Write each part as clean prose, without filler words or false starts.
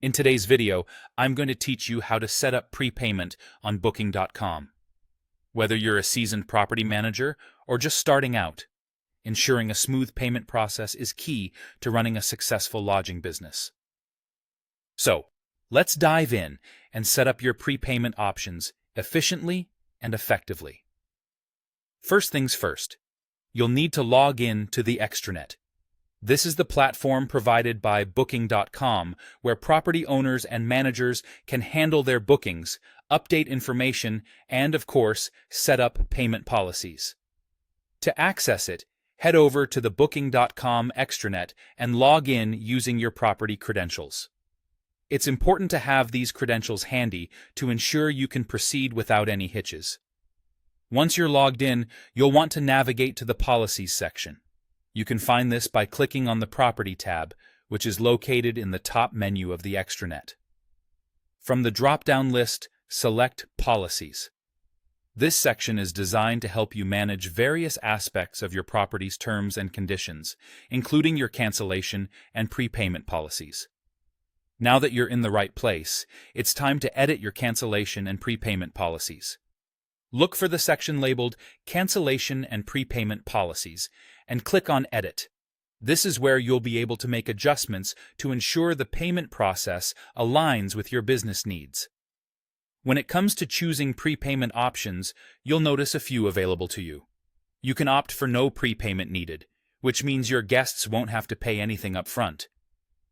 In today's video, I'm going to teach you how to set up prepayment on Booking.com. Whether you're a seasoned property manager or just starting out, ensuring a smooth payment process is key to running a successful lodging business. So, let's dive in and set up your prepayment options efficiently and effectively. First things first, you'll need to log in to the extranet. This is the platform provided by Booking.com where property owners and managers can handle their bookings, update information, and, of course, set up payment policies. To access it, head over to the Booking.com extranet and log in using your property credentials. It's important to have these credentials handy to ensure you can proceed without any hitches. Once you're logged in, you'll want to navigate to the Policies section. You can find this by clicking on the Property tab, which is located in the top menu of the extranet. From the drop-down list, select Policies. This section is designed to help you manage various aspects of your property's terms and conditions, including your cancellation and prepayment policies. Now that you're in the right place, it's time to edit your cancellation and prepayment policies. Look for the section labeled Cancellation and Prepayment Policies and click on Edit. This is where you'll be able to make adjustments to ensure the payment process aligns with your business needs. When it comes to choosing prepayment options, you'll notice a few available to you. You can opt for no prepayment needed, which means your guests won't have to pay anything up front.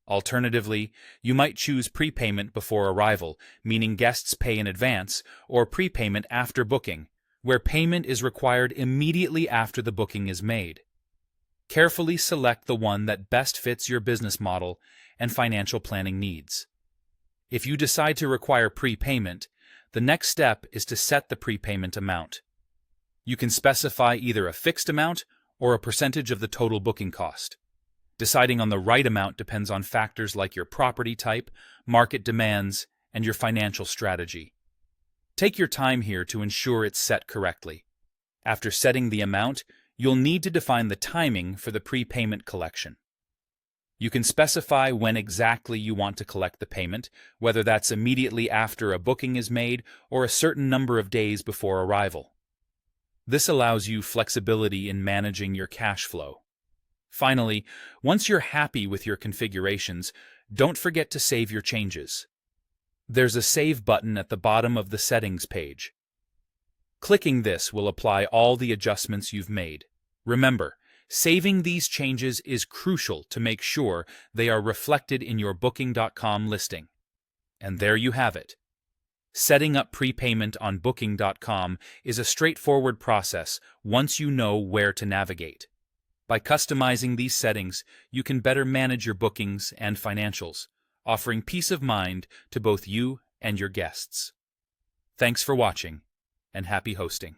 Alternatively, you might choose prepayment before arrival, meaning guests pay in advance, or prepayment after booking, where payment is required immediately after the booking is made. Carefully select the one that best fits your business model and financial planning needs. If you decide to require prepayment, the next step is to set the prepayment amount. You can specify either a fixed amount or a percentage of the total booking cost. Deciding on the right amount depends on factors like your property type, market demands, and your financial strategy. Take your time here to ensure it's set correctly. After setting the amount, you'll need to define the timing for the prepayment collection. You can specify when exactly you want to collect the payment, whether that's immediately after a booking is made or a certain number of days before arrival. This allows you flexibility in managing your cash flow. Finally, once you're happy with your configurations, don't forget to save your changes. There's a Save button at the bottom of the Settings page. Clicking this will apply all the adjustments you've made. Remember, saving these changes is crucial to make sure they are reflected in your Booking.com listing. And there you have it. Setting up prepayment on Booking.com is a straightforward process once you know where to navigate. By customizing these settings, you can better manage your bookings and financials, offering peace of mind to both you and your guests. Thanks for watching, and happy hosting.